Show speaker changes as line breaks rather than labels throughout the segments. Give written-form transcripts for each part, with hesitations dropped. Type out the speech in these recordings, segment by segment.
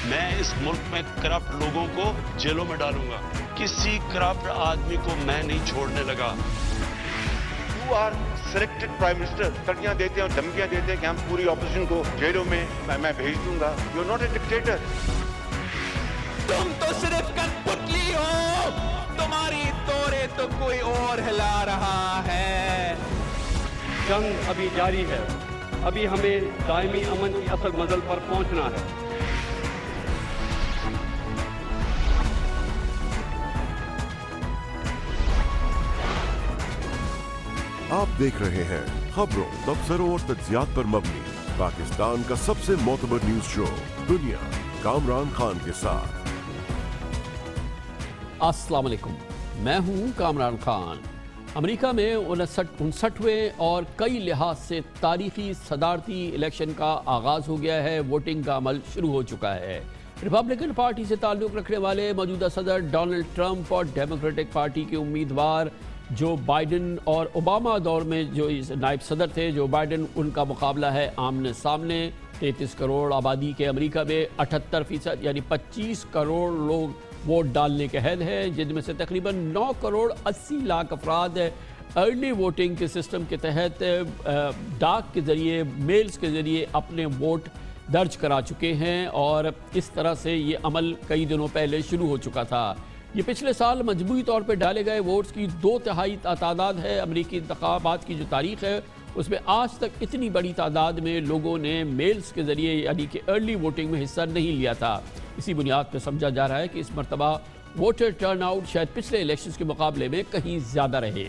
میں اس ملک میں کرپٹ لوگوں کو جیلوں میں ڈالوں گا. کسی کرپٹ آدمی کو میں نہیں چھوڑنے لگا.
You are selected Prime Minister. تڑیاں دیتے ہیں اور دھمکیاں دیتے ہیں کہ ہم پوری اپوزیشن کو جیلوں میں میں بھیج دوں گا. You are not a dictator.
تم تو صرف کٹ پتلی ہو, تمہاری دورے تو کوئی اور ہلا رہا ہے.
جنگ ابھی جاری ہے, ابھی ہمیں دائمی امن کی اصل منزل پر پہنچنا ہے.
آپ دیکھ رہے ہیں خبروں, تبصروں اور تجزیات پر مبنی پاکستان کا سب سے معتبر نیوز شو دنیا, کامران خان کے ساتھ.
السلام علیکم, میں ہوں کامران خان. امریکہ میں 59ویں اور کئی لحاظ سے تاریخی صدارتی الیکشن کا آغاز ہو گیا ہے. ووٹنگ کا عمل شروع ہو چکا ہے. ریپبلکن پارٹی سے تعلق رکھنے والے موجودہ صدر ڈونلڈ ٹرمپ اور ڈیموکریٹک پارٹی کے امیدوار جو بائیڈن اور اوباما دور میں جو نائب صدر تھے جو بائیڈن, ان کا مقابلہ ہے آمنے سامنے. 33 کروڑ آبادی کے امریکہ میں 78% یعنی 25 کروڑ لوگ ووٹ ڈالنے کے حد ہیں, جن میں سے تقریباً 9 کروڑ 80 لاکھ افراد ارلی ووٹنگ کے سسٹم کے تحت ڈاک کے ذریعے, میلز کے ذریعے اپنے ووٹ درج کرا چکے ہیں. اور اس طرح سے یہ عمل کئی دنوں پہلے شروع ہو چکا تھا. یہ پچھلے سال مجموعی طور پہ ڈالے گئے ووٹس کی 2/3 تعداد ہے. امریکی انتخابات کی جو تاریخ ہے اس میں آج تک اتنی بڑی تعداد میں لوگوں نے میلز کے ذریعے یعنی کہ ارلی ووٹنگ میں حصہ نہیں لیا تھا. اسی بنیاد پہ سمجھا جا رہا ہے کہ اس مرتبہ ووٹر ٹرن آؤٹ شاید پچھلے الیکشنز کے مقابلے میں کہیں زیادہ رہے.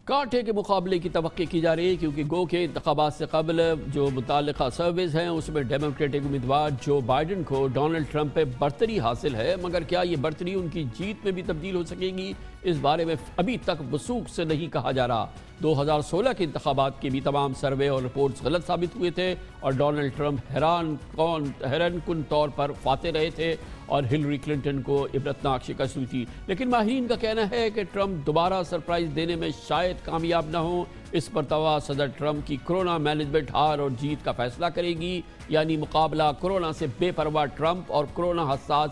کانٹے کے مقابلے کی توقع کی جا رہی ہے کیونکہ گو کے انتخابات سے قبل جو متعلقہ سرویز ہیں اس میں ڈیموکریٹک امیدوار جو بائیڈن کو ڈونلڈ ٹرمپ پہ برتری حاصل ہے, مگر کیا یہ برتری ان کی جیت میں بھی تبدیل ہو سکے گی, اس بارے میں ابھی تک وثوق سے نہیں کہا جا رہا. 2016 کے انتخابات کے بھی تمام سروے اور رپورٹس غلط ثابت ہوئے تھے اور ڈونلڈ ٹرمپ حیران کن طور پر فاتح رہے تھے اور ہلری کلنٹن کو عبرتناک شکست ہوئی تھی. لیکن ماہرین کا کہنا ہے کہ ٹرمپ دوبارہ سرپرائز دینے میں شاید کامیاب نہ ہوں. اس مرتبہ صدر ٹرمپ کی کرونا مینجمنٹ ہار اور جیت کا فیصلہ کرے گی, یعنی مقابلہ کرونا سے بے پرواہ ٹرمپ اور کرونا حساس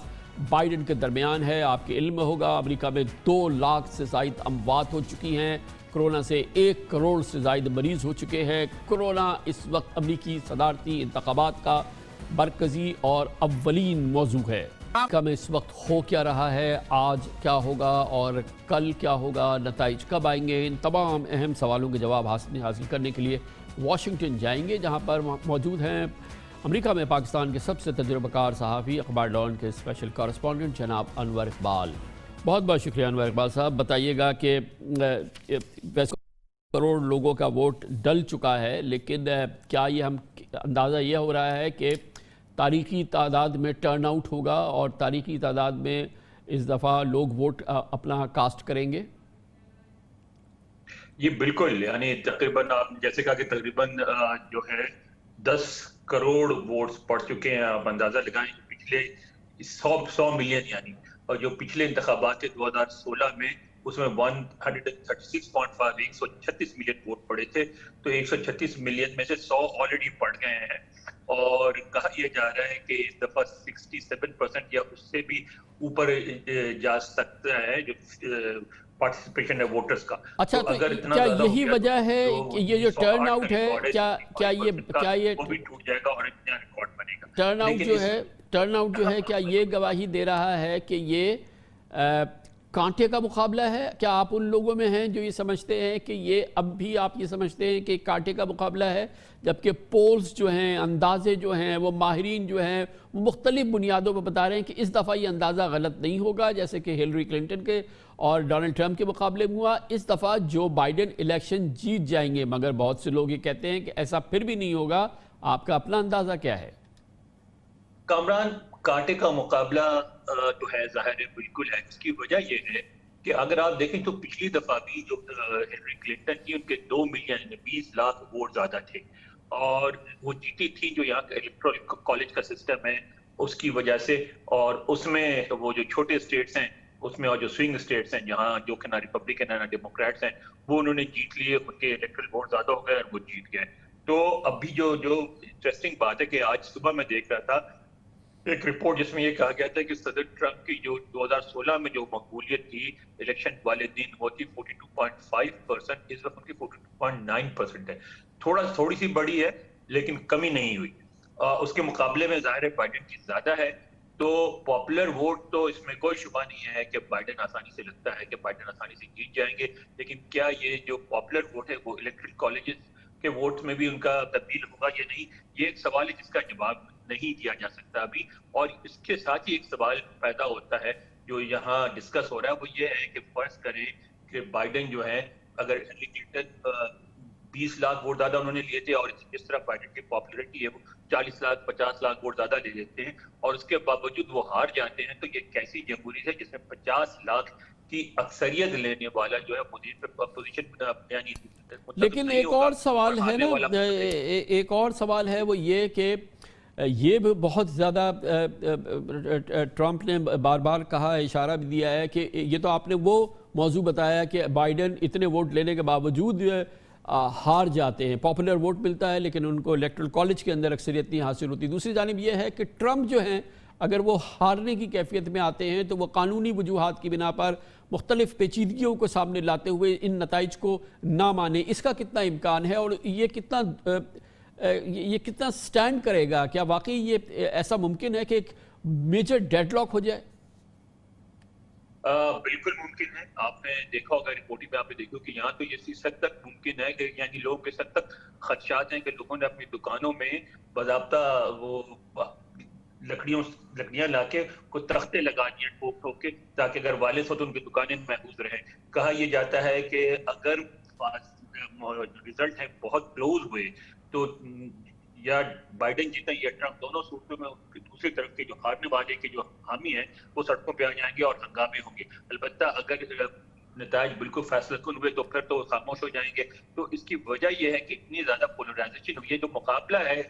بائیڈن کے درمیان ہے. آپ کے علم میں ہوگا امریکہ میں 2 لاکھ سے زائد اموات ہو چکی ہیں, کرونا سے 1 کروڑ سے زائد مریض ہو چکے ہیں. کرونا اس وقت امریکی صدارتی انتخابات کا مرکزی اور اولین موضوع ہے. امریکہ میں اس وقت ہو کیا رہا ہے, آج کیا ہوگا اور کل کیا ہوگا, نتائج کب آئیں گے, ان تمام اہم سوالوں کے جواب حاصل کرنے کے لیے واشنگٹن جائیں گے, جہاں پر موجود ہیں امریکہ میں پاکستان کے سب سے تجربہ کار صحافی, اخبار ڈان کے اسپیشل کارسپونڈنٹ جناب انور اقبال. بہت بہت شکریہ انور اقبال صاحب. بتائیے گا کہ ویسے کروڑ لوگوں کا ووٹ ڈل چکا ہے, لیکن کیا یہ اندازہ یہ ہو رہا ہے کہ تاریخی تعداد میں ٹرن آؤٹ ہوگا اور تاریخی تعداد میں اس دفعہ لوگ ووٹ اپنا کاسٹ کریں گے؟
یہ بالکل, یعنی تقریباً آپ جیسے کہا کہ تقریباً جو ہے 10 کروڑ ووٹس پڑ چکے ہیں. آپ اندازہ لگائیں پچھلے 100 ملین, یعنی اور جو پچھلے انتخابات تھے 2016 میں اس میں 136.5 136 ملین ووٹ پڑے تھے, تو 136 ملین میں سے 100 آلریڈی پڑ گئے ہیں. اور کہا یہ جا رہا ہے کہ اس دفعہ 67% یا اس سے بھی اوپر جا سکتا ہے جو پارٹیسپیشن ہے ووٹرز کا.
اچھا, تو کیا یہی وجہ ہے کہ یہ جو ٹرن آؤٹ ہے, کیا یہ
وہ بھی ٹوٹ جائے گا اور اتنا ریکارڈ بنے گا.
ٹرن آؤٹ جو ہے کیا یہ گواہی دے رہا ہے کہ یہ کانٹے کا مقابلہ ہے؟ کیا آپ ان لوگوں میں ہیں جو یہ سمجھتے ہیں کہ یہ اب بھی آپ یہ سمجھتے ہیں کہ کانٹے کا مقابلہ ہے, جبکہ پولز جو ہیں, اندازے جو ہیں, وہ ماہرین جو ہیں وہ مختلف بنیادوں پر بتا رہے ہیں کہ اس دفعہ یہ اندازہ غلط نہیں ہوگا, جیسے کہ ہلری کلنٹن کے اور ڈونلڈ ٹرمپ کے مقابلے میں ہوا, اس دفعہ جو بائیڈن الیکشن جیت جائیں گے. مگر بہت سے لوگ یہ کہتے ہیں کہ ایسا پھر بھی نہیں ہوگا. آپ کا اپنا اندازہ کیا ہے؟
کامران, کانٹے کا مقابلہ تو ہے, ظاہر ہے بالکل ہے. اس کی وجہ یہ ہے کہ اگر آپ دیکھیں تو پچھلی دفعہ بھی جو ہلری کلنٹن کی ان کے 2 ملین 20 لاکھ ووٹ زیادہ تھے اور وہ جیتی تھی جو یہاں کا الیکٹورل کالج کا سسٹم ہے اس کی وجہ سے. اور اس میں وہ جو چھوٹے اسٹیٹس ہیں اس میں اور جو سوئنگ اسٹیٹس ہیں جہاں جو کہ نہ ریپبلکن ہیں نہ ڈیموکریٹس ہیں وہ انہوں نے جیت لیے, ان کے الیکٹرل ووٹ زیادہ ہو گئے اور وہ جیت گئے. تو ابھی جو انٹرسٹنگ بات ہے کہ آج صبح میں دیکھ رہا تھا ایک رپورٹ جس میں یہ کہا گیا تھا کہ صدر ٹرمپ کی جو 2016 میں جو مقبولیت تھی الیکشن والے دن وہ تھی 42.5%، اس وقت ان کی 42.9% ہے، تھوڑی سی بڑی ہے لیکن کمی نہیں ہوئی۔ اس کے مقابلے میں ظاہر ہے بائیڈن کی زیادہ ہے، تو پاپولر ووٹ تو اس میں کوئی شبہ نہیں ہے کہ بائیڈن آسانی سے لگتا ہے کہ بائیڈن آسانی سے جیت جائیں گے، لیکن کیا یہ جو پاپولر ووٹ ہے وہ الیکٹرل کالجز کے ووٹ میں بھی ان کا تبدیل ہوگا یا نہیں، یہ ایک سوال ہے جس کا جواب نہیں دیا جا سکتا ابھی۔ اور اس کے ساتھ ہی ایک سوال پیدا ہوتا ہے جو یہاں ڈسکس ہو رہا ہے، وہ یہ ہے کہ فرض کریں کہ بائیڈن جو ہے، اگر ہلری کلنٹن 20 لاکھ ووٹ زیادہ انہوں نے لیے تھے اور جس طرح بائیڈن کی پاپولیرٹی ہے وہ 40 لاکھ 50 لاکھ ووٹ زیادہ لے لیتے ہیں اور اس کے باوجود وہ ہار جاتے ہیں، تو یہ کیسی جمہوریت ہے جس میں 50 لاکھ کی اکثریت لینے والا جو ہے پوزیشن یعنی
لیکن ایک اور سوال ہے نا، ایک اور سوال ہے وہ یہ کہ یہ بھی بہت زیادہ ٹرمپ نے بار بار کہا، اشارہ بھی دیا ہے کہ یہ تو آپ نے وہ موضوع بتایا کہ بائیڈن اتنے ووٹ لینے کے باوجود ہار جاتے ہیں، پاپولر ووٹ ملتا ہے لیکن ان کو الیکٹرل کالج کے اندر اکثریت نہیں حاصل ہوتی۔ دوسری جانب یہ ہے کہ ٹرمپ جو ہیں اگر وہ ہارنے کی کیفیت میں آتے ہیں تو وہ قانونی وجوہات کی بنا پر مختلف پیچیدگیوں کو سامنے لاتے ہوئے ان نتائج کو نہ مانیں، اس کا کتنا امکان ہے اور یہ کتنا سٹینڈ کرے گا؟ کیا واقعی یہ ایسا ممکن ہے کہ ایک میجر ڈیڈ لاک ہو جائے؟
بالکل ممکن ہے۔ آپ نے دیکھا ہوگا رپورٹنگ میں، آپ نے دیکھا کہ یہاں تو یہ اس حد تک ممکن ہے کہ یعنی لوگ اس حد تک خدشات ہیں کہ لوگوں نے اپنی دکانوں میں باضابطہ وہ لکڑیاں لا کے کوئی تختے لگا دیے ٹھوک ٹھوک کے، تاکہ اگر وائلنس ہو تو ان کی دکانیں محفوظ رہیں۔ کہا یہ جاتا ہے کہ اگر رزلٹ ہے بہت کلوز ہوئے تو یا بائیڈن جیتا یا ٹرمپ، دونوں صورتوں میں دوسری طرف کے جو ہارنے والے کے جو حامی ہیں وہ سڑکوں پہ آ جائیں گے اور ہنگامے ہوں گے۔ البتہ اگر نتائج بالکل فیصلہ کن ہوئے تو پھر تو خاموش ہو جائیں گے۔ تو اس کی وجہ یہ ہے کہ اتنی زیادہ پولرائزیشن ہوئی ہے۔ جو مقابلہ ہے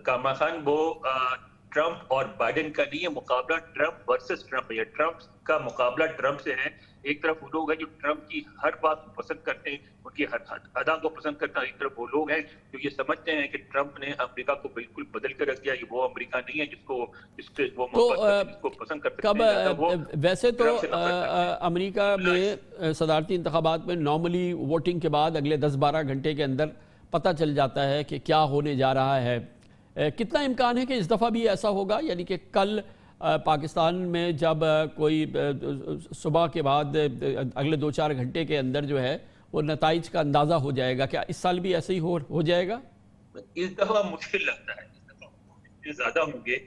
کاما خان وہ ٹرمپ اور بائیڈن کا نہیں ہے، مقابلہ ٹرمپ ورسز ٹرمپ ہے، ٹرمپ کا مقابلہ ٹرمپ سے ہے۔ ایک طرف وہ لوگ ہیں جو ٹرمپ کی ہر بات کو پسند کرتے ہیں، ان کی ہر ادا کو پسند کرتے ہیں، ایک طرف وہ لوگ ہیں جو یہ سمجھتے ہیں کہ ٹرمپ نے امریکہ کو بالکل بدل کے رکھ دیا، یہ وہ امریکہ نہیں ہے جس کو وہ پسند کرتے ہیں۔
ویسے تو امریکہ میں صدارتی انتخابات میں نارملی ووٹنگ کے بعد اگلے 10-12 گھنٹے کے اندر پتہ چل جاتا ہے کہ کیا ہونے جا رہا ہے۔ کتنا امکان ہے کہ اس دفعہ بھی ایسا ہوگا، یعنی کہ کل پاکستان میں جب کوئی صبح کے بعد اگلے 2-4 گھنٹے کے اندر جو ہے وہ نتائج کا اندازہ ہو جائے گا؟ کیا اس سال بھی ایسے ہی ہو جائے گا؟
اس دفعہ مشکل لگتا ہے، اس دفعہ اتنے زیادہ ہوں گے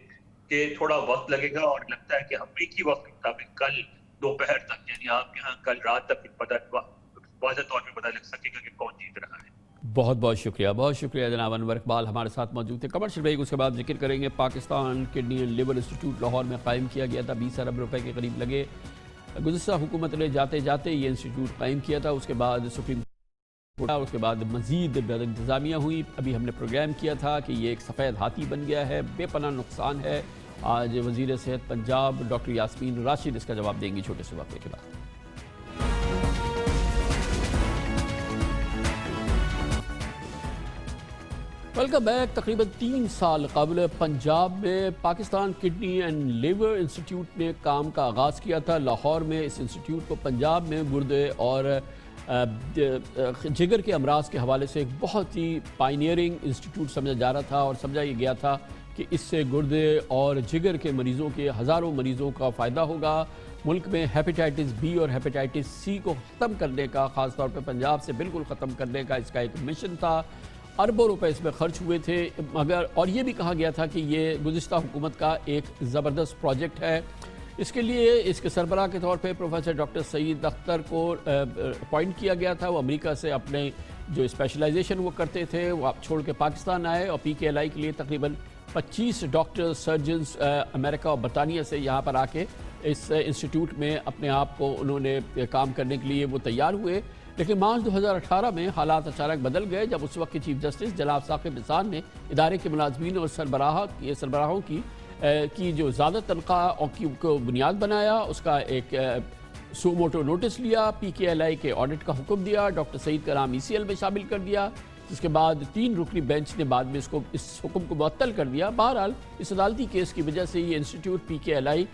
کہ تھوڑا وقت لگے گا، اور لگتا ہے کہ امریکی وقت کے مطابق کل دوپہر تک، یعنی آپ کے ہاں کل رات تک واضح طور پہ پتہ لگ سکے گا کہ کون جیت رہا ہے۔
بہت شکریہ جناب انور اقبال ہمارے ساتھ موجود تھے۔ کمرشل بریک، اس کے بعد ذکر کریں گے Pakistan kidney and liver institute Lahore میں قائم کیا گیا تھا، 20 ارب روپے کے قریب لگے گزشتہ حکومت نے جاتے یہ انسٹیٹیوٹ قائم کیا تھا، اس کے بعد سپریم کورٹ، اس کے بعد مزید انتظامیہ ہوئی۔ ابھی ہم نے پروگرام کیا تھا کہ یہ ایک سفید ہاتھی بن گیا ہے، بے پناہ نقصان ہے۔ آج وزیر صحت پنجاب ڈاکٹر یاسمین راشد اس کا جواب دیں گی چھوٹے سے وقفے کے بعد۔ Welcome back. تقریباً 3 سال قبل پنجاب میں Pakistan kidney and liver institute نے کام کا آغاز کیا تھا لاہور میں۔ اس انسٹیٹیوٹ کو پنجاب میں گردے اور جگر کے امراض کے حوالے سے ایک بہت ہی پائنیئرنگ انسٹیٹیوٹ سمجھا جا رہا تھا، اور سمجھا یہ گیا تھا کہ اس سے گردے اور جگر کے مریضوں کے ہزاروں مریضوں کا فائدہ ہوگا۔ ملک میں ہیپیٹائٹس بی اور ہیپیٹائٹس سی کو ختم کرنے کا، خاص طور پہ پنجاب سے بالکل ختم کرنے کا اس کا ایک مشن تھا۔ اربوں روپے اس میں خرچ ہوئے تھے، مگر اور یہ بھی کہا گیا تھا کہ یہ گزشتہ حکومت کا ایک زبردست پروجیکٹ ہے۔ اس کے لیے اس کے سربراہ کے طور پہ پروفیسر ڈاکٹر سعید اختر کو اپوائنٹ کیا گیا تھا۔ وہ امریکہ سے اپنے جو اسپیشلائزیشن وہ کرتے تھے وہ آپ چھوڑ کے پاکستان آئے، اور پی کے ایل آئی کے لیے تقریباً 25 ڈاکٹر سرجنز امریکہ اور برطانیہ سے یہاں پر آ کے اس انسٹیٹیوٹ میں اپنے آپ کو انہوں نے کام کرنے کے لیے وہ تیار ہوئے۔ لیکن مارچ 2018 میں حالات اچانک بدل گئے، جب اس وقت کے چیف جسٹس جناب ثاقب نثار نے ادارے کے ملازمین اور سربراہوں کی جو زیادہ تنخواہ کو بنیاد بنایا، اس کا ایک سو موٹو نوٹس لیا، پی کے ایل آئی کے آڈٹ کا حکم دیا، ڈاکٹر سعید کا نام ای سی ایل میں شامل کر دیا۔ جس کے بعد 3 رکنی بینچ نے بعد میں اس حکم کو معطل کر دیا۔ بہرحال اس عدالتی کیس کی وجہ سے یہ انسٹیٹیوٹ PKLI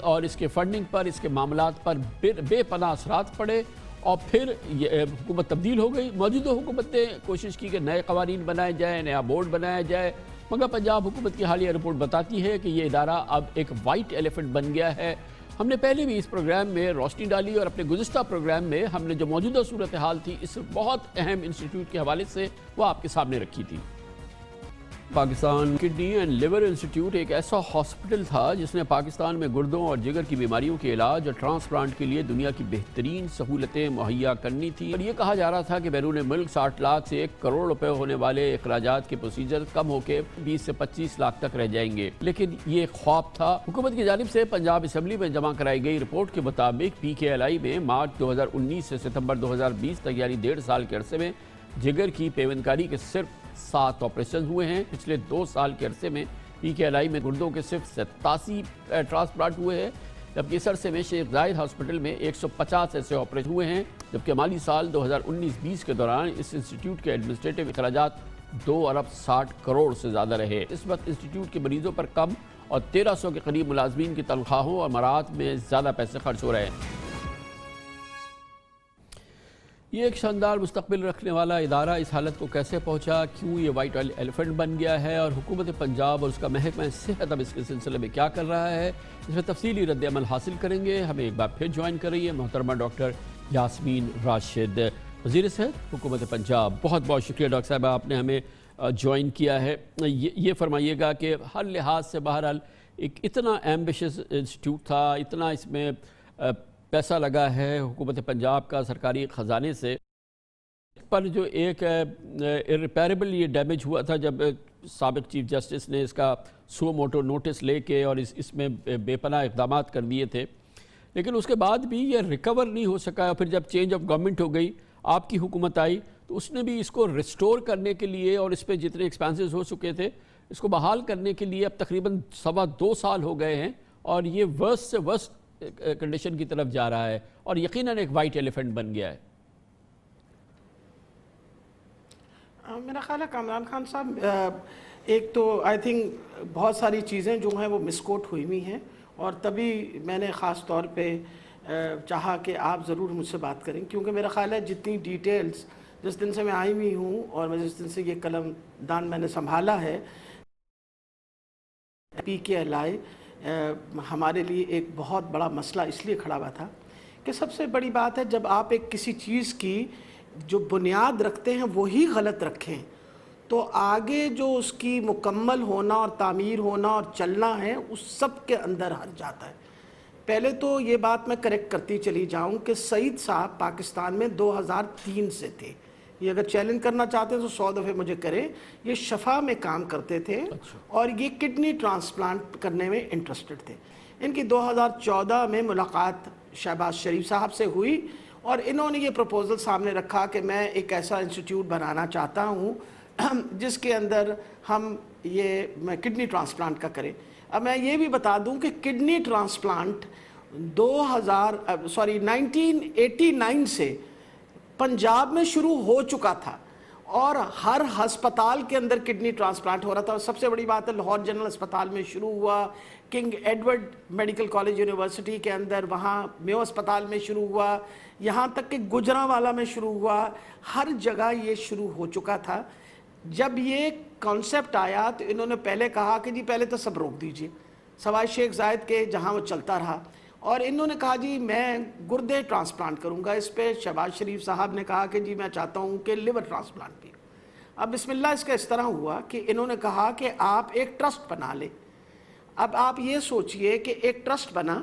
اور اس کے فنڈنگ پر، اس کے معاملات پر بے پناہ اثرات پڑے، اور پھر یہ حکومت تبدیل ہو گئی۔ موجودہ حکومت نے کوشش کی کہ نئے قوانین بنائے جائیں، نیا بورڈ بنایا جائے، مگر پنجاب حکومت کی حالیہ رپورٹ بتاتی ہے کہ یہ ادارہ اب ایک وائٹ ایلیفنٹ بن گیا ہے۔ ہم نے پہلے بھی اس پروگرام میں روشنی ڈالی، اور اپنے گزشتہ پروگرام میں ہم نے جو موجودہ صورتحال تھی اس بہت اہم انسٹیٹیوٹ کے حوالے سے وہ آپ کے سامنے رکھی تھی۔ Pakistan kidney and liver institute ایک ایسا ہاسپٹل تھا جس نے پاکستان میں گردوں اور جگر کی بیماریوں کے علاج اور ٹرانسپلانٹ کے لیے دنیا کی بہترین سہولتیں مہیا کرنی تھی، اور یہ کہا جا رہا تھا کہ بیرون ملک 60 لاکھ سے 1 کروڑ روپے ہونے والے اخراجات کے پروسیجر کم ہو کے 20 سے 25 لاکھ تک رہ جائیں گے، لیکن یہ خواب تھا۔ حکومت کی جانب سے پنجاب اسمبلی میں جمع کرائی گئی رپورٹ کے مطابق PKLI میں مارچ 2019 سے ستمبر 2020 تک یعنی 1.5 سال کے عرصے میں جگر کی پیوندکاری کے صرف 7 آپریشن ہوئے ہیں۔ پچھلے 2 سال کے عرصے میں PKLI میں گردوں کے صرف 87 ٹرانسپلانٹ ہوئے ہیں، جبکہ اس عرصے میں شیخ زاید ہاسپٹل میں 150 ایسے آپریشن ہوئے ہیں، جبکہ مالی سال 2019-20 کے دوران اس انسٹیٹیوٹ کے ایڈمنسٹریٹو اخراجات 2 ارب 60 کروڑ سے زیادہ رہے۔ اس وقت انسٹیٹیوٹ کے مریضوں پر کم اور 1300 کے قریب ملازمین کی تنخواہوں اور مراعات میں زیادہ پیسے خرچ ہو رہے ہیں۔ یہ ایک شاندار مستقبل رکھنے والا ادارہ اس حالت کو کیسے پہنچا، کیوں یہ وائٹ ایلیفنٹ بن گیا ہے، اور حکومت پنجاب اور اس کا محکمہ صحت اب اس کے سلسلے میں کیا کر رہا ہے، اس میں تفصیلی رد عمل حاصل کریں گے۔ ہمیں ایک بار پھر جوائن کر رہی ہے محترمہ ڈاکٹر یاسمین راشد، وزیر صحت حکومت پنجاب۔ بہت بہت شکریہ ڈاکٹر صاحب، آپ نے ہمیں جوائن کیا ہے۔ یہ فرمائیے گا کہ ہر لحاظ سے بہرحال ایک اتنا ایمبیشس انسٹیٹیوٹ تھا، اتنا اس میں پیسہ لگا ہے حکومت پنجاب کا سرکاری خزانے سے، پر جو ایک irreparable یہ ڈیمیج ہوا تھا جب سابق چیف جسٹس نے اس کا سو موٹو نوٹس لے کے اور اس میں بے پناہ اقدامات کر دیے تھے، لیکن اس کے بعد بھی یہ ریکور نہیں ہو سکا۔ اور پھر جب چینج آف گورنمنٹ ہو گئی، آپ کی حکومت آئی، تو اس نے بھی اس کو ریسٹور کرنے کے لیے اور اس پہ جتنے ایکسپینسز ہو چکے تھے اس کو بحال کرنے کے لیے اب تقریباً 2.25 سال ہو گئے ہیں، اور یہ ورسٹ سے ورسٹ کنڈیشن کی طرف جا رہا ہے، اور یقیناً ایک وائٹ ایلیفنٹ بن گیا ہے۔
میرا خیال ہے کامران خان صاحب، ایک تو آئی تھنک بہت ساری چیزیں جو ہیں وہ مسکوٹ ہوئی ہوئی ہیں، اور تبھی میں نے خاص طور پہ چاہا کہ آپ ضرور مجھ سے بات کریں، کیونکہ میرا خیال ہے جتنی ڈیٹیلز جس دن سے میں آئی ہوئی ہوں اور میں جس دن سے یہ قلم دان میں نے سنبھالا ہے، PKLI ہمارے لیے ایک بہت بڑا مسئلہ اس لیے کھڑا ہوا تھا کہ سب سے بڑی بات ہے جب آپ ایک کسی چیز کی جو بنیاد رکھتے ہیں وہی غلط رکھیں تو آگے جو اس کی مکمل ہونا اور تعمیر ہونا اور چلنا ہے اس سب کے اندر ہٹ جاتا ہے۔ پہلے تو یہ بات میں کریکٹ کرتی چلی جاؤں کہ سعید صاحب پاکستان میں 2003 سے تھے، یہ اگر چیلنج کرنا چاہتے ہیں تو 100 دفعے مجھے کریں، یہ شفا میں کام کرتے تھے اور یہ کڈنی ٹرانسپلانٹ کرنے میں انٹرسٹڈ تھے۔ ان کی 2014 میں ملاقات شہباز شریف صاحب سے ہوئی اور انہوں نے یہ پروپوزل سامنے رکھا کہ میں ایک ایسا انسٹیٹیوٹ بنانا چاہتا ہوں جس کے اندر ہم یہ کڈنی ٹرانسپلانٹ کا کریں۔ اب میں یہ بھی بتا دوں کہ کڈنی ٹرانسپلانٹ 1989 سے پنجاب میں شروع ہو چکا تھا اور ہر ہسپتال کے اندر کڈنی ٹرانسپلانٹ ہو رہا تھا۔ اور سب سے بڑی بات ہے لاہور جنرل اسپتال میں شروع ہوا، king Edward medical college university کے اندر، وہاں میو اسپتال میں شروع ہوا، یہاں تک کہ گجرانوالہ میں شروع ہوا، ہر جگہ یہ شروع ہو چکا تھا۔ جب یہ کانسیپٹ آیا تو انہوں نے پہلے کہا کہ جی پہلے تو سب روک دیجئے سوائے شیخ زاید کے جہاں وہ چلتا رہا، اور انہوں نے کہا جی میں گردے ٹرانسپلانٹ کروں گا۔ اس پہ شہباز شریف صاحب نے کہا کہ جی میں چاہتا ہوں کہ لیور ٹرانسپلانٹ بھی۔ اب بسم اللہ اس کا اس طرح ہوا کہ انہوں نے کہا کہ آپ ایک ٹرسٹ بنا لیں۔ اب آپ یہ سوچئے کہ ایک ٹرسٹ بنا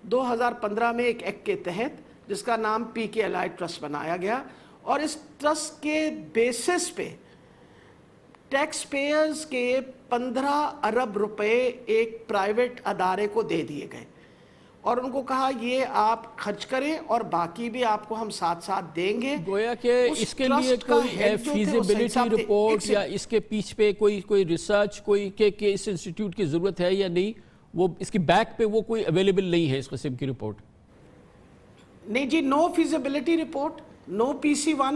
2015 میں ایک ایکٹ کے تحت جس کا نام PKLI ٹرسٹ بنایا گیا، اور اس ٹرسٹ کے بیسس پہ ٹیکس پیئرز کے 15 ارب روپے ایک پرائیویٹ ادارے کو دے دیے گئے اور ان کو کہا یہ آپ خرچ کریں اور باقی بھی آپ کو ہم ساتھ ساتھ دیں گے۔
گویا کہ اس کے لیے کوئی فیزیبلٹی رپورٹ یا اس کے پیچھے پہ کوئی ریسرچ کوئی کہ اس انسٹیٹیوٹ کی ضرورت ہے یا نہیں، وہ اس کی بیک پہ وہ کوئی اویلیبل نہیں ہے اس قسم کی رپورٹ؟
نہیں جی، نو فیزیبلٹی رپورٹ، نو PC1،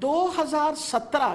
2017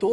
2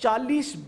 40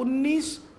19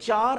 4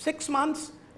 6 months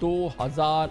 2.25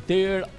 1.5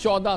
14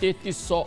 3300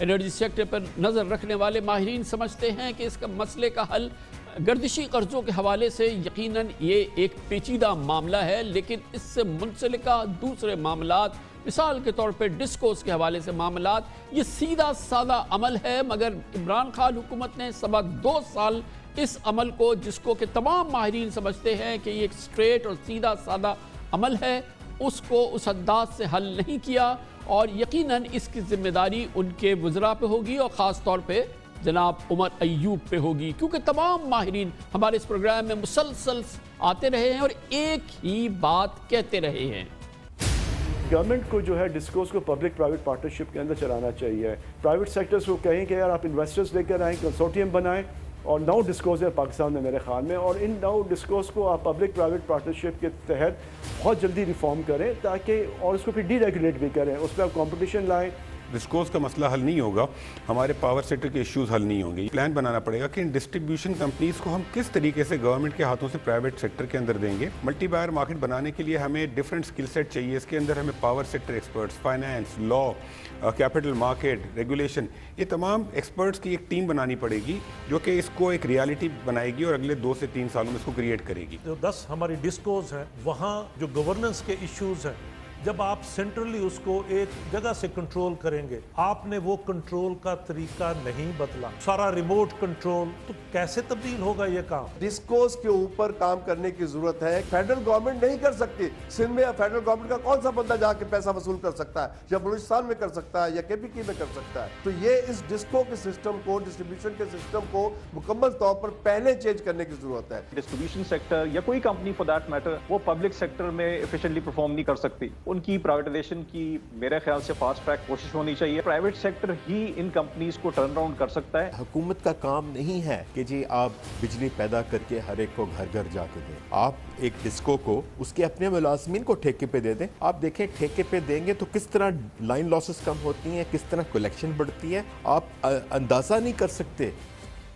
انرجی سیکٹر پر نظر رکھنے والے ماہرین سمجھتے ہیں کہ اس کا مسئلے کا حل گردشی قرضوں کے حوالے سے یقیناً یہ ایک پیچیدہ معاملہ ہے، لیکن اس سے منسلکہ دوسرے معاملات، مثال کے طور پہ ڈسکوز کے حوالے سے معاملات، یہ سیدھا سادہ عمل ہے، مگر عمران خان حکومت نے سوا 2 سال اس عمل کو، جس کو کہ تمام ماہرین سمجھتے ہیں کہ یہ ایک سٹریٹ اور سیدھا سادہ عمل ہے، اس کو اس انداز سے حل نہیں کیا، اور یقیناً اس کی ذمہ داری ان کے وزراء پہ ہوگی، اور خاص طور پہ جناب عمر ایوب پہ ہوگی، کیونکہ تمام ماہرین ہمارے اس پروگرام میں مسلسل آتے رہے ہیں اور ایک ہی بات کہتے رہے ہیں۔
گورنمنٹ کو جو ہے ڈسکوز کو پبلک پرائیویٹ پارٹنرشپ کے اندر چلانا چاہیے، پرائیویٹ سیکٹرز کو کہیں کہ یار آپ انویسٹرز لے کر آئیں، کنسورٹیم بنائیں، اور 9 ڈسکوز ہیں پاکستان میں میرے خیال میں، اور ان 9 ڈسکوز کو آپ پبلک پرائیویٹ پارٹنرشپ کے تحت بہت جلدی ریفارم کریں، تاکہ اور اس کو پھر ڈی ریگولیٹ بھی کریں، اس پہ آپ کمپٹیشن لائیں۔
ڈسکوز کا مسئلہ حل نہیں ہوگا، ہمارے پاور سیکٹر کے ایشوز حل نہیں ہوں گے۔ پلان بنانا پڑے گا کہ ان ڈسٹریبیوشن کمپنیز کو ہم کس طریقے سے گورنمنٹ کے ہاتھوں سے پرائیویٹ سیکٹر کے اندر دیں گے۔ ملٹی بائر مارکیٹ بنانے کے لیے ہمیں ڈفرینٹ سکل سیٹ چاہیے، اس کے اندر ہمیں پاور سیکٹر ایکسپرٹس، فائنانس، لا، کیپٹل مارکیٹ، ریگولیشن، یہ تمام ایکسپرٹس کی ایک ٹیم بنانی پڑے گی جو کہ اس کو ایک ریالٹی بنائے گی اور اگلے 2 سے 3 سالوں میں اس کو کریٹ کرے گی۔
جو 10 ہماری ڈسکوز ہیں، وہاں جو گورننس کے ایشوز ہیں، جب آپ سینٹرلی اس کو ایک جگہ سے کنٹرول کریں گے، آپ نے وہ کنٹرول کا طریقہ نہیں بدلا، سارا ریموٹ کنٹرول، تو کیسے تبدیل ہوگا یہ کام؟
ڈسکوز کے اوپر کام کرنے کی ضرورت ہے۔ فیڈرل گورنمنٹ نہیں کر سکتی، سندھ میں فیڈرل گورنمنٹ کا کون سا بندہ جا کے پیسہ وصول کر سکتا ہے؟ یا بلوچستان میں کر سکتا ہے، یا KPK میں کر سکتا ہے؟ تو یہ اس ڈسکو کے سسٹم کو، ڈسٹریبیوشن کے سسٹم کو مکمل طور پر پہلے چینج کرنے کی ضرورت ہے۔
ڈسٹریبیوشن سیکٹر یا کوئی کمپنی فار دیٹ میٹر، وہ پبلک سیکٹر میں ایفیشینٹلی پرفارم نہیں کر سکتی، ان کی پرائیویٹائزیشن کی میرے خیال سے فاسٹ ٹریک کوشش ہونی چاہیے۔ پرائیویٹ سیکٹر ہی ان کمپنیز کو ٹرن اراؤنڈ کر سکتا ہے۔
حکومت کا کام نہیں ہے کہ جی آپ بجلی پیدا کر کے ہر ایک کو گھر گھر جا کے دیں، آپ ایک ڈسکو کو اس کے اپنے ملازمین کو ٹھیکے پہ دے دیں۔ آپ دیکھیں ٹھیکے پہ دیں گے تو کس طرح لائن لاسز کم ہوتی ہیں، کس طرح کلیکشن بڑھتی ہے، آپ اندازہ نہیں کر سکتے۔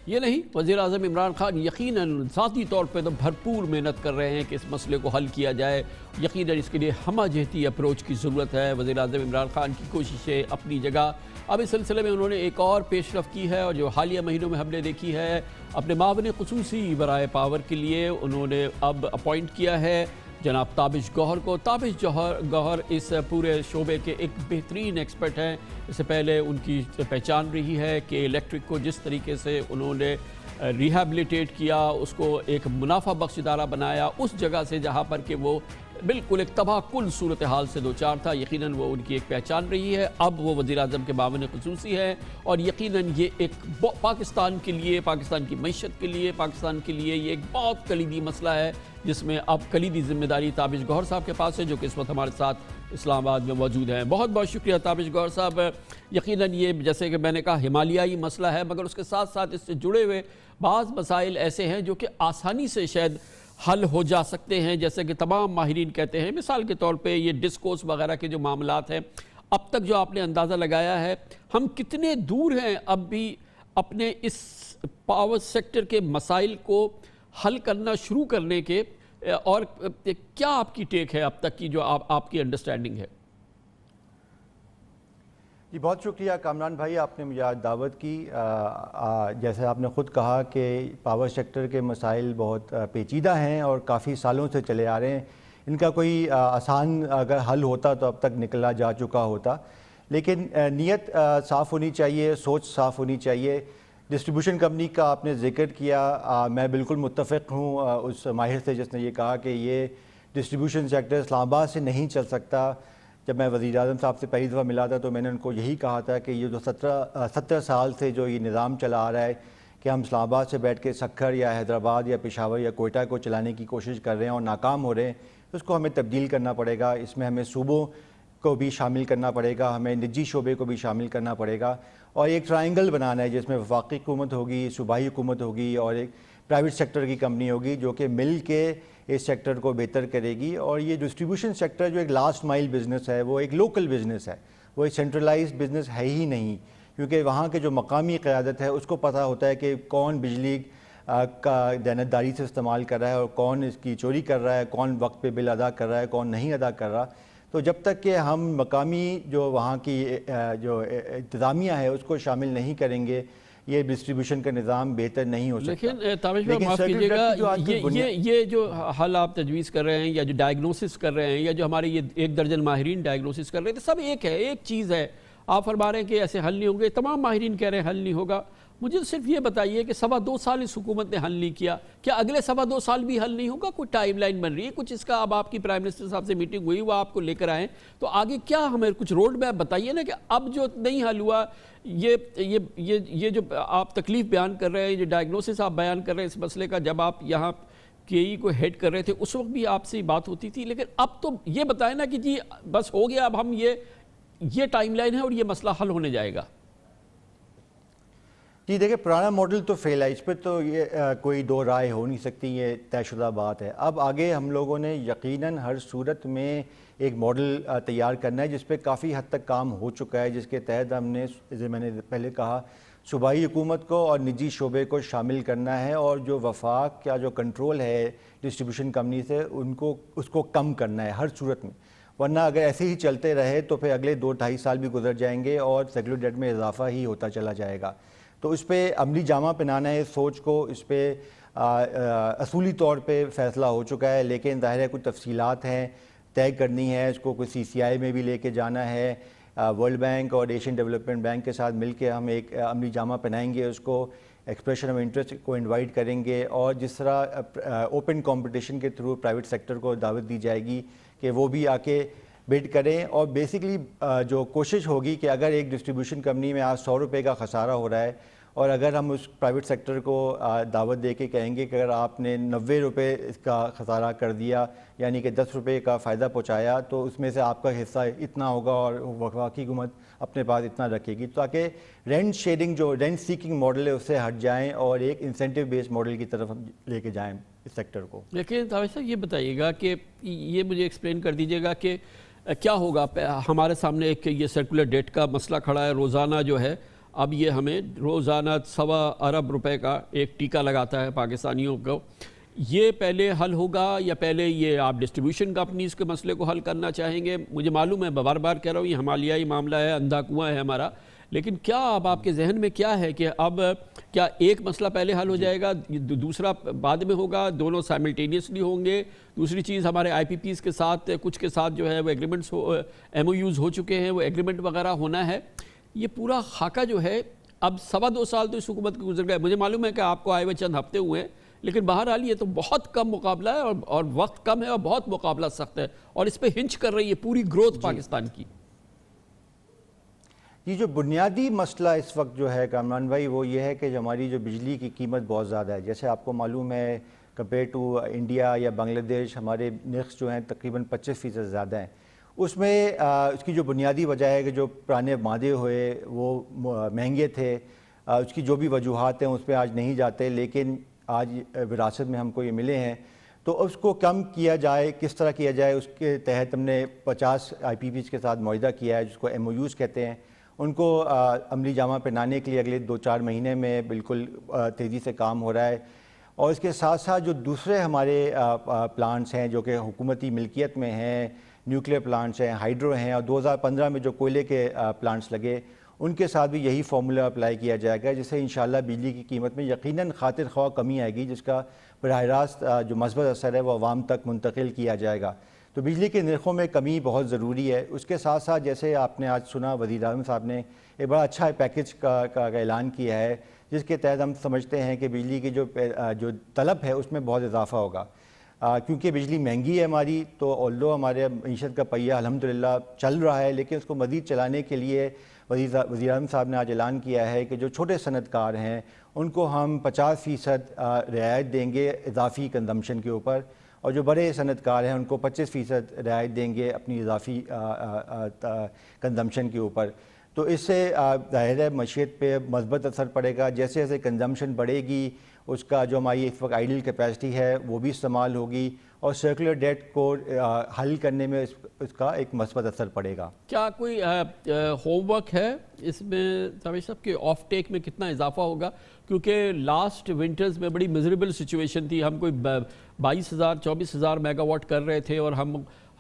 یہ نہیں، وزیر اعظم عمران خان یقیناً ذاتی طور پہ تو بھرپور محنت کر رہے ہیں کہ اس مسئلے کو حل کیا جائے، یقیناً اس کے لیے ہمہ جہتی اپروچ کی ضرورت ہے۔ وزیر اعظم عمران خان کی کوششیں اپنی جگہ، اب اس سلسلے میں انہوں نے ایک اور پیش رفت کی ہے، اور جو حالیہ مہینوں میں ہم نے دیکھی ہے، اپنے معاون خصوصی برائے پاور کے لیے انہوں نے اب اپوائنٹ کیا ہے جناب تابش گوہر کو۔ تابش گوہر اس پورے شعبے کے ایک بہترین ایکسپرٹ ہیں۔ اس سے پہلے ان کی پہچان رہی ہے کہ الیکٹرک کو جس طریقے سے انہوں نے ریہیبلیٹیٹ کیا، اس کو ایک منافع بخش ادارہ بنایا، اس جگہ سے جہاں پر کہ وہ بالکل ایک تباہ کل صورتحال سے دوچار تھا، یقیناً وہ ان کی ایک پہچان رہی ہے۔ اب وہ وزیر اعظم کے معاون خصوصی ہے، اور یقیناً یہ ایک پاکستان کے لیے، پاکستان کی معیشت کے لیے، پاکستان کے لیے یہ ایک بہت کلیدی مسئلہ ہے، جس میں اب کلیدی ذمہ داری تابش گوہر صاحب کے پاس ہے، جو کہ اس وقت ہمارے ساتھ اسلام آباد میں موجود ہیں۔ بہت بہت شکریہ تابش گوہر صاحب۔ یقیناً یہ جیسے کہ میں نے کہا ہمالیائی مسئلہ ہے، مگر اس کے ساتھ ساتھ اس سے جڑے ہوئے بعض مسائل ایسے ہیں جو کہ آسانی سے شاید حل ہو جا سکتے ہیں، جیسے کہ تمام ماہرین کہتے ہیں۔ مثال کے طور پہ یہ ڈسکوز وغیرہ کے جو معاملات ہیں، اب تک جو آپ نے اندازہ لگایا ہے، ہم کتنے دور ہیں اب بھی اپنے اس پاور سیکٹر کے مسائل کو حل کرنا شروع کرنے کے، اور کیا آپ کی ٹیک ہے اب تک کی جو آپ کی انڈرسٹینڈنگ ہے؟
جی بہت شکریہ کامران بھائی، آپ نے مجھے آج دعوت کی۔ جیسے آپ نے خود کہا کہ پاور سیکٹر کے مسائل بہت پیچیدہ ہیں اور کافی سالوں سے چلے آ رہے ہیں، ان کا کوئی آسان اگر حل ہوتا تو اب تک نکلا جا چکا ہوتا، لیکن نیت صاف ہونی چاہیے، سوچ صاف ہونی چاہیے۔ ڈسٹریبیوشن کمپنی کا آپ نے ذکر کیا، میں بالکل متفق ہوں اس ماہر سے جس نے یہ کہا کہ یہ ڈسٹریبیوشن سیکٹر اسلام آباد سے نہیں چل سکتا۔ جب میں وزیر اعظم صاحب سے پہلی دفعہ ملا تھا تو میں نے ان کو یہی کہا تھا کہ یہ جو 70 سال سے جو یہ نظام چلا آ رہا ہے کہ ہم اسلام آباد سے بیٹھ کے سکھر یا حیدرآباد یا پشاور یا کوئٹہ کو چلانے کی کوشش کر رہے ہیں اور ناکام ہو رہے ہیں، تو اس کو ہمیں تبدیل کرنا پڑے گا۔ اس میں ہمیں صوبوں کو بھی شامل کرنا پڑے گا، ہمیں نجی شعبے کو بھی شامل کرنا پڑے گا، اور ایک ٹرائنگل بنانا ہے جس میں وفاقی حکومت ہوگی، صوبائی حکومت ہوگی اور ایک پرائیویٹ سیکٹر کی کمپنی ہوگی جو کہ مل کے اس سیکٹر کو بہتر کرے گی۔ اور یہ ڈسٹریبیوشن سیکٹر جو ایک لاسٹ مائل بزنس ہے، وہ ایک لوکل بزنس ہے، وہ ایک سینٹرلائزڈ بزنس ہے ہی نہیں، کیونکہ وہاں کے جو مقامی قیادت ہے اس کو پتہ ہوتا ہے کہ کون بجلی کا دیانتداری سے استعمال کر رہا ہے اور کون اس کی چوری کر رہا ہے، کون وقت پہ بل ادا کر رہا ہے، کون نہیں ادا کر رہا۔ تو جب تک کہ ہم مقامی جو وہاں کی جو انتظامیہ ہے اس کو شامل نہیں کریں گے یہ ڈسٹریبیوشن کا نظام بہتر نہیں ہو سکتا.
لیکن تابش بھائی معاف کیجیے گا، یہ جو حل آپ تجویز کر رہے ہیں یا جو ڈائگنوسس کر رہے ہیں یا جو ہمارے یہ 1 درجن ماہرین ڈائگنوسس کر رہے ہیں، سب ایک ہے، ایک چیز ہے. آپ فرما رہے ہیں کہ ایسے حل نہیں ہوں گے، تمام ماہرین کہہ رہے ہیں حل نہیں ہوگا. مجھے صرف یہ بتائیے کہ 2.25 سال اس حکومت نے حل نہیں کیا، کیا اگلے 2.25 سال بھی حل نہیں ہوگا؟ کوئی ٹائم لائن بن رہی ہے کچھ اس کا؟ اب آپ کی پرائم منسٹر صاحب سے میٹنگ ہوئی، وہ آپ کو لے کر آئیں، تو آگے کیا ہمیں کچھ روڈ میپ بتائیے نا کہ اب جو نہیں حل ہوا، یہ جو آپ تکلیف بیان کر رہے ہیں، جو ڈائگنوسس آپ بیان کر رہے ہیں اس مسئلے کا، جب آپ یہاں کے کو ہیڈ کر رہے تھے اس وقت بھی آپ سے بات ہوتی تھی، لیکن اب تو یہ بتائیں نا کہ جی بس ہو گیا، اب ہم یہ ٹائم لائن ہے اور یہ مسئلہ حل ہونے جائے گا.
جی دیکھیں، پرانا ماڈل تو فیل ہے، اس پہ تو یہ کوئی دو رائے ہو نہیں سکتی، یہ طے شدہ بات ہے. اب آگے ہم لوگوں نے یقیناً ہر صورت میں ایک ماڈل تیار کرنا ہے جس پہ کافی حد تک کام ہو چکا ہے، جس کے تحت ہم نے، جیسے میں نے پہلے کہا، صوبائی حکومت کو اور نجی شعبے کو شامل کرنا ہے، اور جو وفاق کا جو کنٹرول ہے ڈسٹریبیوشن کمپنی سے اس کو کم کرنا ہے ہر صورت میں. ورنہ اگر ایسے ہی چلتے رہے تو پھر اگلے 2-2.5 سال بھی گزر جائیں گے اور سیکولر ڈیٹ میں اضافہ ہی ہوتا چلا جائے گا. تو اس پہ عملی جامہ پہنانا ہے سوچ کو، اس پہ اصولی طور پہ فیصلہ ہو چکا ہے، لیکن ظاہر ہے کچھ تفصیلات ہیں طے کرنی ہے. اس کو کوئی CCI میں بھی لے کے جانا ہے، ورلڈ بینک اور ایشین ڈیولپمنٹ بینک کے ساتھ مل کے ہم ایک عملی جامہ پہنائیں گے، اس کو ایکسپریشن آف انٹرسٹ کو انوائٹ کریں گے، اور جس طرح اوپن کمپٹیشن کے تھرو پرائیویٹ سیکٹر کو دعوت دی جائے گی کہ وہ بھی آ کے بڈ کریں. اور بیسکلی جو کوشش ہوگی کہ اگر ایک ڈسٹریبیوشن کمپنی میں آج 100 روپے کا خسارہ ہو رہا ہے، اور اگر ہم اس پرائیویٹ سیکٹر کو دعوت دے کے کہیں گے کہ اگر آپ نے 90 روپے اس کا خسارہ کر دیا، یعنی کہ 10 روپے کا فائدہ پہنچایا، تو اس میں سے آپ کا حصہ اتنا ہوگا اور وفاقی حکومت اپنے پاس اتنا رکھے گی، تاکہ رینٹ شیڈنگ جو رینٹ سیکنگ ماڈل ہے اس سے ہٹ جائیں اور ایک انسینٹیو بیس ماڈل کی طرف لے کے جائیں اس سیکٹر کو.
لیکن تابش صاحب یہ بتائیے گا کہ یہ مجھے ایکسپلین کر دیجیے گا کہ کیا ہوگا. ہمارے سامنے ایک یہ سرکولر ڈیٹ کا مسئلہ کھڑا ہے، روزانہ جو ہے اب یہ ہمیں روزانہ 1.25 ارب روپے کا ایک ٹیکہ لگاتا ہے پاکستانیوں کو. یہ پہلے حل ہوگا یا پہلے یہ آپ ڈسٹریبیوشن کمپنیز کے مسئلے کو حل کرنا چاہیں گے؟ مجھے معلوم ہے، بار بار کہہ رہا ہوں، یہ ہمالیائی معاملہ ہے، اندھا کنواں ہے ہمارا، لیکن کیا اب آپ کے ذہن میں کیا ہے کہ اب کیا ایک مسئلہ پہلے حل ہو جائے گا، دوسرا بعد میں ہوگا، دونوں سائملٹینیسلی ہوں گے؟ دوسری چیز، ہمارے IPPs کے ساتھ کچھ کے ساتھ جو ہے وہ ایگریمنٹس MOUs ہو چکے ہیں، وہ ایگریمنٹ وغیرہ ہونا ہے. یہ پورا خاکہ جو ہے اب 2.25 سال تو اس حکومت کے گزر گئے. مجھے معلوم ہے کہ آپ کو آئے ہوئے چند ہفتے ہوئے ہیں، لیکن بہرحال یہ تو بہت کم مقابلہ ہے اور وقت کم ہے اور بہت مقابلہ سخت ہے، اور اس پہ ہنچ کر رہی ہے پوری گروتھ پاکستان کی.
یہ جو بنیادی مسئلہ اس وقت جو ہے کامران بھائی، وہ یہ ہے کہ ہماری جو بجلی کی قیمت بہت زیادہ ہے. جیسے آپ کو معلوم ہے کمپیئر ٹو انڈیا یا بنگلہ دیش ہمارے نرخ جو ہیں تقریباً 25% زیادہ ہیں. اس میں اس کی جو بنیادی وجہ ہے کہ جو پرانے مادے ہوئے وہ مہنگے تھے. اس کی جو بھی وجوہات ہیں اس پہ آج نہیں جاتے، لیکن آج وراثت میں ہم کو یہ ملے ہیں، تو اس کو کم کیا جائے، کس طرح کیا جائے، اس کے تحت ہم نے 50 IPPs کے ساتھ معاہدہ کیا ہے جس کو MOUs کہتے ہیں. ان کو عملی جامہ پہنانے کے لیے اگلے 2-4 مہینے میں بالکل تیزی سے کام ہو رہا ہے. اور اس کے ساتھ ساتھ جو دوسرے ہمارے پلانٹس ہیں جو کہ حکومتی ملکیت میں ہیں، نیوکلیئر پلانٹس ہیں، ہائیڈرو ہیں، اور 2015 میں جو کوئلے کے پلانٹس لگے ان کے ساتھ بھی یہی فارمولا اپلائی کیا جائے گا، جس سے انشاءاللہ بجلی کی قیمت میں یقیناً خاطر خواہ کمی آئے گی، جس کا براہ راست جو مثبت اثر ہے وہ عوام تک منتقل کیا جائے گا. تو بجلی کے نرخوں میں کمی بہت ضروری ہے. اس کے ساتھ ساتھ جیسے آپ نے آج سنا وزیر اعظم صاحب نے ایک بڑا اچھا پیکج کا اعلان کیا ہے، جس کے تحت ہم سمجھتے ہیں کہ بجلی کی جو طلب ہے اس میں بہت اضافہ ہوگا. کیونکہ بجلی مہنگی ہے ہماری، تو اولو ہمارے معیشت کا پہیہ الحمدللہ چل رہا ہے، لیکن اس کو مزید چلانے کے لیے وزیر اعظم صاحب نے آج اعلان کیا ہے کہ جو چھوٹے صنعت کار ہیں ان کو ہم 50% رعایت دیں گے اضافی کنزمپشن کے اوپر، اور جو بڑے صنعت کار ہیں ان کو 25% رعایت دیں گے اپنی اضافی کنزمپشن کے اوپر. تو اس سے ظاہر ہے معیشت پہ مثبت اثر پڑے گا. جیسے جیسے کنزمپشن بڑھے گی اس کا جو ہماری اس وقت آئیڈل کیپیسٹی ہے وہ بھی استعمال ہوگی، اور سرکولر ڈیٹ کو حل کرنے میں اس کا ایک مثبت اثر پڑے گا.
کیا کوئی ہوم ورک ہے اس میں تابش صاحب کہ آف ٹیک میں کتنا اضافہ ہوگا؟ کیونکہ لاسٹ ونٹرز میں بڑی میزریبل سچویشن تھی، ہم کوئی 22,000 24,000 میگا واٹ کر رہے تھے، اور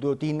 2-3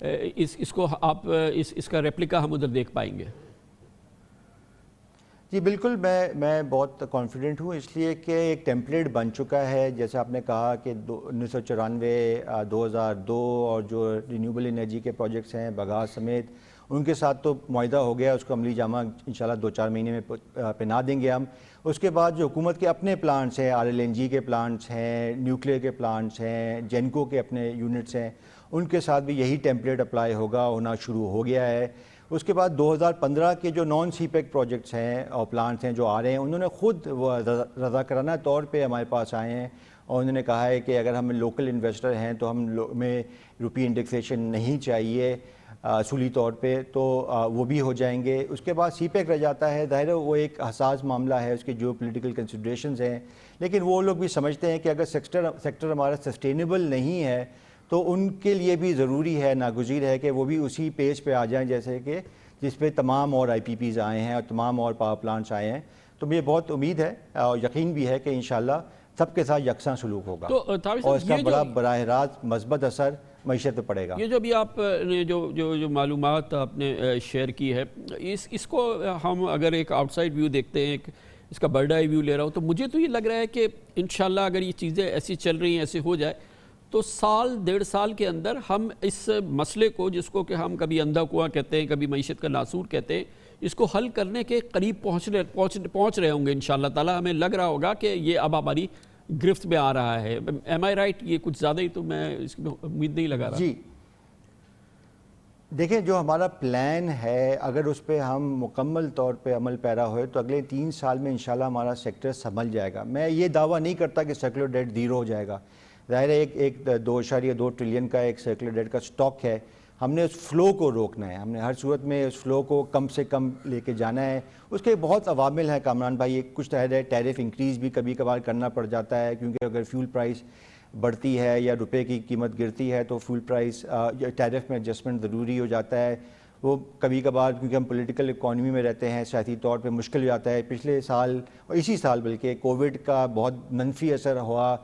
اس کو آپ اس کا ریپلیکا ہم ادھر دیکھ پائیں گے؟
جی بالکل، میں بہت کانفیڈنٹ ہوں، اس لیے کہ ایک ٹیمپلیٹ بن چکا ہے. جیسے آپ نے کہا کہ 1994 2002 اور جو رینیوبل انرجی کے پروجیکٹس ہیں بگاس سمیت، ان کے ساتھ تو معاہدہ ہو گیا. اس کو عملی جامہ انشاءاللہ 2-4 مہینے میں پہنا دیں گے ہم. اس کے بعد جو حکومت کے اپنے پلانٹس ہیں، RLNG کے پلانٹس ہیں، نیوکلیئر کے پلانٹس ہیں، جینکو کے اپنے یونٹس ہیں، ان کے ساتھ بھی یہی ٹیمپلیٹ اپلائی ہونا شروع ہو گیا ہے. اس کے بعد 2015 کے جو نان سی پیک پروجیکٹس ہیں اور پلانٹس ہیں جو آ رہے ہیں، انہوں نے خود رضاکارانہ طور پہ ہمارے پاس آئے ہیں اور انہوں نے کہا ہے کہ اگر ہم لوکل انویسٹر ہیں تو ہمیں روپی انڈیکسیشن نہیں چاہیے اصولی طور پہ، تو وہ بھی ہو جائیں گے. اس کے بعد سی پیک رہ جاتا ہے. ظاہر ہے وہ ایک حساس معاملہ ہے، اس کے جو پولیٹیکل کنسیڈریشنز ہیں، لیکن وہ لوگ بھی سمجھتے ہیں کہ اگر سیکٹر ہمارا سسٹینیبل نہیں ہے تو ان کے لیے بھی ضروری ہے، ناگزیر ہے کہ وہ بھی اسی پیج پہ آ جائیں جیسے کہ جس پہ تمام اور IPPs آئے ہیں اور تمام اور پاور پلانٹس آئے ہیں. تو مجھے بہت امید ہے اور یقین بھی ہے کہ انشاءاللہ سب کے ساتھ یکساں سلوک ہوگا اور اس کا بڑا براہ راست مثبت اثر معیشت پہ پڑے گا.
یہ جو ابھی آپ نے جو معلومات آپ نے شیئر کی ہے، اس کو ہم اگر ایک آؤٹ سائڈ ویو دیکھتے ہیں، اس کا برڈ آئی ویو لے رہا ہوں، تو مجھے تو یہ لگ رہا ہے کہ انشاءاللہ اگر یہ چیزیں ایسی چل رہی ہیں، ایسے ہو جائے تو 1.5 سال کے اندر ہم اس مسئلے کو، جس کو کہ ہم کبھی اندھا کنواں کہتے ہیں، کبھی معیشت کا ناسور کہتے ہیں، اس کو حل کرنے کے قریب پہنچ رہے ہوں گے انشاءاللہ تعالی. ہمیں لگ رہا ہوگا کہ یہ اب ہماری گرفت میں آ رہا ہے. ایم آئی رائٹ؟ یہ کچھ زیادہ ہی تو میں اس کی امید نہیں لگا رہا.
جی دیکھیں، جو ہمارا پلان ہے اگر اس پہ ہم مکمل طور پہ عمل پیرا ہوئے تو اگلے 3 سال میں انشاءاللہ ہمارا سیکٹر سنبھل جائے گا. میں یہ دعویٰ نہیں کرتا کہ سرکولر ڈیٹ 0 ہو جائے گا. ظاہر ہے ایک 2.2 ٹریلین کا ایک سرکولر ڈیٹ کا سٹاک ہے. ہم نے اس فلو کو روکنا ہے، ہم نے ہر صورت میں اس فلو کو کم سے کم لے کے جانا ہے. اس کے بہت عوامل ہیں کامران بھائی. کچھ ٹیرف انکریز بھی کبھی کبھار کرنا پڑ جاتا ہے، کیونکہ اگر فیول پرائس بڑھتی ہے یا روپے کی قیمت گرتی ہے تو فیول پرائس ٹیرف میں ایڈجسٹمنٹ ضروری ہو جاتا ہے. وہ کبھی کبھار کیونکہ ہم پولیٹیکل اکانومی میں رہتے ہیں، سیاسی طور پہ مشکل ہو جاتا ہے. پچھلے سال اور اسی سال بلکہ کووڈ کا بہت منفی اثر ہوا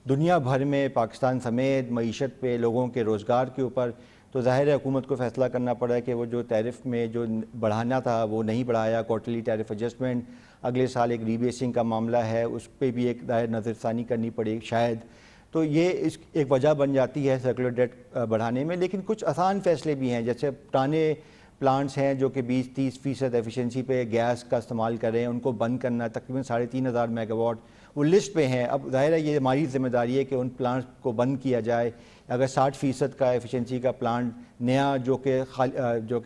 دنیا بھر میں، پاکستان سمیت، معیشت پہ، لوگوں کے روزگار کے اوپر. تو ظاہر ہے حکومت کو فیصلہ کرنا پڑا ہے کہ وہ جو ٹیرف میں جو بڑھانا تھا وہ نہیں بڑھایا. کوارٹرلی ٹیرف ایڈجسٹمنٹ، اگلے سال ایک ری بیسنگ کا معاملہ ہے، اس پہ بھی ایک نظر ثانی کرنی پڑے شاید. تو یہ ایک وجہ بن جاتی ہے سرکولر ڈیٹ بڑھانے میں. لیکن کچھ آسان فیصلے بھی ہیں، جیسے پرانے پلانٹس ہیں جو کہ 20-30% ایفیشنسی پہ گیس کا استعمال کر رہے ہیں، ان کو بند کرنا. تقریباً 3,500 میگا واٹ وہ لسٹ پہ ہیں. اب ظاہر ہے یہ ہماری ذمہ داری ہے کہ ان پلانٹس کو بند کیا جائے. اگر 60% کا ایفیشنسی کا پلانٹ نیا جو کہ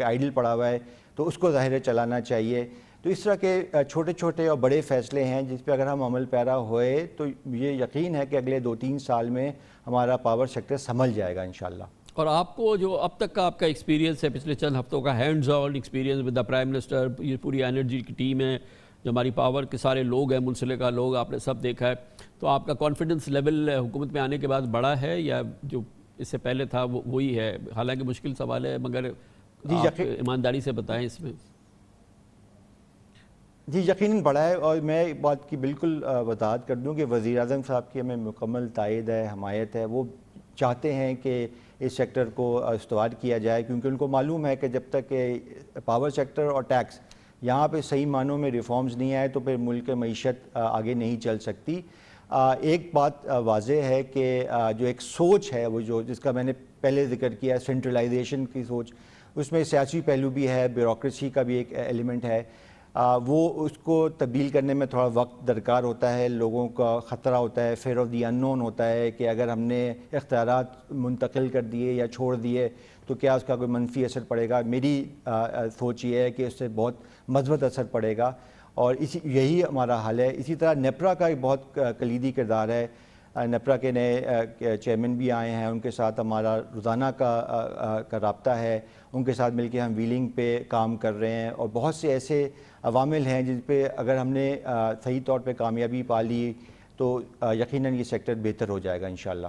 آئیڈل پڑا ہوا ہے تو اس کو ظاہر ہے چلانا چاہیے. تو اس طرح کے چھوٹے چھوٹے اور بڑے فیصلے ہیں جس پہ اگر ہم عمل پیرا ہوئے تو یہ یقین ہے کہ اگلے 2-3 سال میں ہمارا پاور سیکٹر سنبھل جائے گا انشاءاللہ.
اور آپ کو جو اب تک کا آپ کا ایکسپیرینس ہے، پچھلے چند ہفتوں کا hands on experience with the prime minister, یہ پوری انرجی کی ٹیم ہے، جو ہماری پاور کے سارے لوگ ہیں، منسلکہ لوگ، آپ نے سب دیکھا ہے، تو آپ کا کانفیڈنس لیول حکومت میں آنے کے بعد بڑا ہے یا جو اس سے پہلے تھا وہی ہے؟ حالانکہ مشکل سوال ہے مگر آپ ایمانداری سے بتائیں اس میں.
جی یقیناً بڑا ہے، اور میں ایک بات کی بالکل وضاحت کر دوں کہ وزیر اعظم صاحب کی ہمیں مکمل تائید ہے، حمایت ہے. وہ چاہتے ہیں کہ اس سیکٹر کو استوار کیا جائے، کیونکہ ان کو معلوم ہے کہ جب تک پاور سیکٹر اور ٹیکس یہاں پہ صحیح معنوں میں ریفارمز نہیں آئے تو پھر ملک معیشت آگے نہیں چل سکتی. ایک بات واضح ہے کہ جو ایک سوچ ہے وہ جس کا میں نے پہلے ذکر کیا، سینٹرلائزیشن کی سوچ، اس میں سیاسی پہلو بھی ہے، بیوروکریسی کا بھی ایک ایلیمنٹ ہے. وہ اس کو تبدیل کرنے میں تھوڑا وقت درکار ہوتا ہے. لوگوں کا خطرہ ہوتا ہے، فیئر آف دی ان نون ہوتا ہے کہ اگر ہم نے اختیارات منتقل کر دیے یا چھوڑ دیے تو کیا اس کا کوئی منفی اثر پڑے گا. میری سوچ یہ ہے کہ اس سے بہت مثبت اثر پڑے گا اور یہی ہمارا حل ہے. اسی طرح نیپرا کا ایک بہت کلیدی کردار ہے. نیپرا کے نئے چیئرمین بھی آئے ہیں، ان کے ساتھ ہمارا روزانہ کا رابطہ ہے. ان کے ساتھ مل کے ہم ویلنگ پہ کام کر رہے ہیں اور بہت سے ایسے عوامل ہیں جن پہ اگر ہم نے صحیح طور پہ کامیابی پا لی تو یقیناً یہ سیکٹر بہتر ہو جائے گا انشاءاللہ.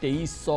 2300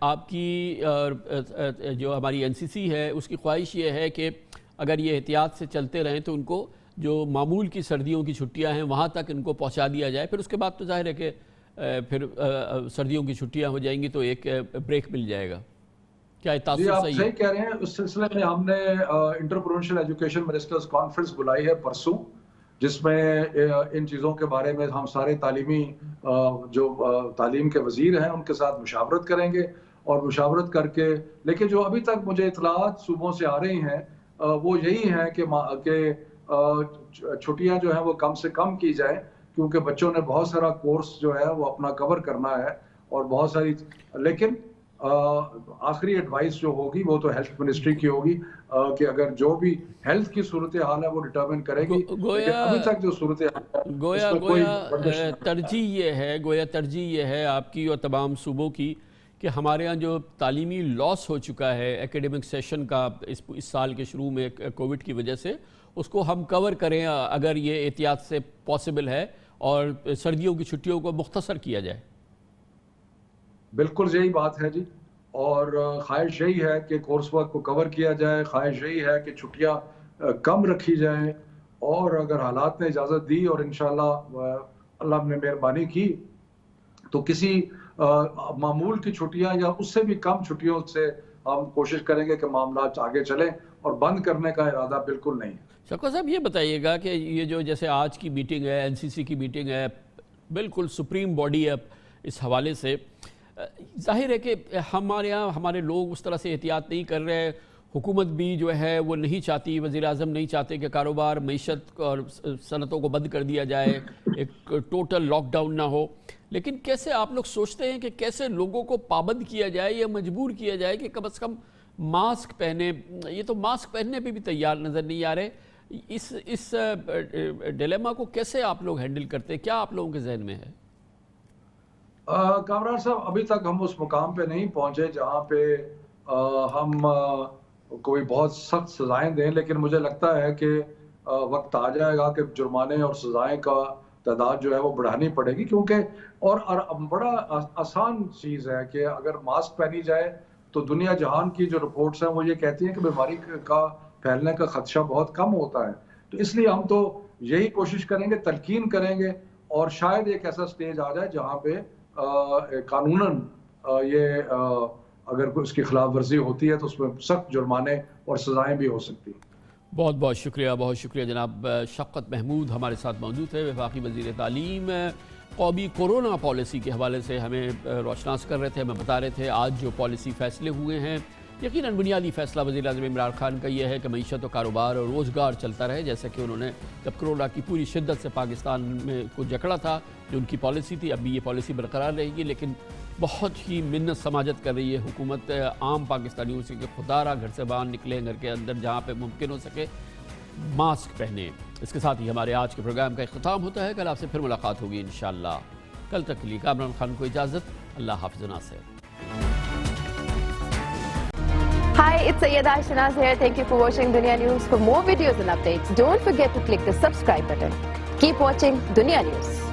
آپ کی جو ہماری NCC ہے اس کی خواہش یہ ہے کہ اگر یہ احتیاط سے چلتے رہیں تو ان کو جو معمول کی سردیوں کی چھٹیاں ہیں وہاں تک ان کو پہنچا دیا جائے، پھر اس کے بعد تو ظاہر ہے کہ پھر سردیوں کی چھٹیاں ہو جائیں گی تو ایک بریک مل جائے گا. کیا
جی آپ صحیح کہہ رہے ہیں. اس سلسلے میں ہم نے انٹرپرونشل ایجوکیشن منسٹرز کانفرنس بلائی ہے پرسوں، جس میں ان چیزوں کے بارے میں ہم سارے تعلیمی جو تعلیم کے وزیر ہیں ان کے ساتھ مشاورت کریں گے اور مشاورت کر کے، لیکن جو ابھی تک مجھے اطلاعات صوبوں سے آ رہی ہیں وہ یہی ہیں کہ چھٹیاں جو ہیں وہ کم سے کم کی جائیں، کیونکہ بچوں نے بہت سارا کورس جو ہے وہ اپنا کور کرنا ہے اور بہت ساری، لیکن آخری ایڈوائس جو ہوگی وہ تو ہیلتھ منسٹری کی ہوگی کہ اگر جو بھی ہیلتھ کی صورتحال ہے وہ ڈٹرمن کرے گی. ابھی تک جو صورتحال
گویا ترجیح یہ ہے آپ کی اور تمام صوبوں کی کہ ہمارے ہاں جو تعلیمی لاس ہو چکا ہے ایکیڈمک سیشن کا اس سال کے شروع میں کووڈ کی وجہ سے، اس کو ہم کور کریں اگر یہ احتیاط سے پاسبل ہے اور سردیوں کی چھٹیوں کو مختصر کیا جائے.
بالکل یہی بات ہے جی، اور خواہش یہی ہے کہ کورس ورک کو کور کیا جائے، خواہش یہی ہے کہ چھٹیاں کم رکھی جائیں، اور اگر حالات نے اجازت دی اور انشاءاللہ اللہ نے مہربانی کی تو کسی معمول کی چھٹیاں یا اس سے بھی کم چھٹیوں سے ہم کوشش کریں گے کہ معاملات آگے چلیں، اور بند کرنے کا ارادہ بالکل نہیں.
شوکت صاحب یہ بتائیے گا کہ یہ جو جیسے آج کی میٹنگ ہے NCC کی میٹنگ ہے، بالکل سپریم باڈی ہے اس حوالے سے، ظاہر ہے کہ ہمارے یہاں ہمارے لوگ اس طرح سے احتیاط نہیں کر رہے، حکومت بھی جو ہے وہ نہیں چاہتی، وزیر اعظم نہیں چاہتے کہ کاروبار معیشت اور صنعتوں کو بند کر دیا جائے، ایک ٹوٹل لاک ڈاؤن نہ ہو، لیکن کیسے آپ لوگ سوچتے ہیں کہ کیسے لوگوں کو پابند کیا جائے یا مجبور کیا جائے کہ کم از کم ماسک پہنے؟ یہ تو ماسک پہننے پہ بھی تیار نظر نہیں آ رہے. اس ڈیلیما کو کیسے آپ لوگ ہینڈل کرتے ہیں؟ کیا آپ لوگوں کے ذہن میں ہے؟
کامران صاحب ابھی تک ہم اس مقام پہ نہیں پہنچے جہاں پہ ہم کوئی بہت سخت سزائیں دیں، لیکن مجھے لگتا ہے کہ وقت آ جائے گا کہ جرمانے اور سزائیں کا تعداد جو ہے وہ بڑھانی پڑے گی، کیونکہ اور بڑا آسان چیز ہے کہ اگر ماسک پہنی جائے تو دنیا جہان کی جو رپورٹس ہیں وہ یہ کہتی ہیں کہ بیماری کا پھیلنے کا خدشہ بہت کم ہوتا ہے. تو اس لیے ہم تو یہی کوشش کریں گے، تلقین کریں گے، اور شاید ایک ایسا سٹیج آ جائے جہاں پہ قانوناً یہ اگر اس کی خلاف ورزی ہوتی ہے تو اس میں سخت جرمانے اور سزائیں بھی ہو سکتی ہیں.
بہت بہت شکریہ جناب شفقت محمود ہمارے ساتھ موجود تھے، وفاقی وزیر تعلیم. قومی کورونا پالیسی کے حوالے سے ہمیں روشناس کر رہے تھے، ہمیں بتا رہے تھے آج جو پالیسی فیصلے ہوئے ہیں، یقیناً بنیادی فیصلہ وزیر اعظم عمران خان کا یہ ہے کہ معیشت و کاروبار اور روزگار چلتا رہے، جیسا کہ انہوں نے جب کرونا کی پوری شدت سے پاکستان میں کو جکڑا تھا جو ان کی پالیسی تھی، اب بھی یہ پالیسی برقرار رہے گی. لیکن بہت ہی منت سماجت کر رہی ہے حکومت عام پاکستانیوں سے کہ خدا را گھر سے باہر نکلیں، گھر کے اندر جہاں پہ ممکن ہو سکے ماسک پہنیں. اس کے ساتھ ہی ہمارے آج کے پروگرام کا اختتام ہوتا ہے. کل آپ سے پھر ملاقات ہوگی انشاءاللہ. کل تک کے لیے کامران خان کو اجازت. اللہ حافظ ناصر.
Hi, it's Sayyeda Shanaz here. Thank you for watching Dunya News. For more videos and updates, don't forget to click the subscribe button. Keep watching Dunya News.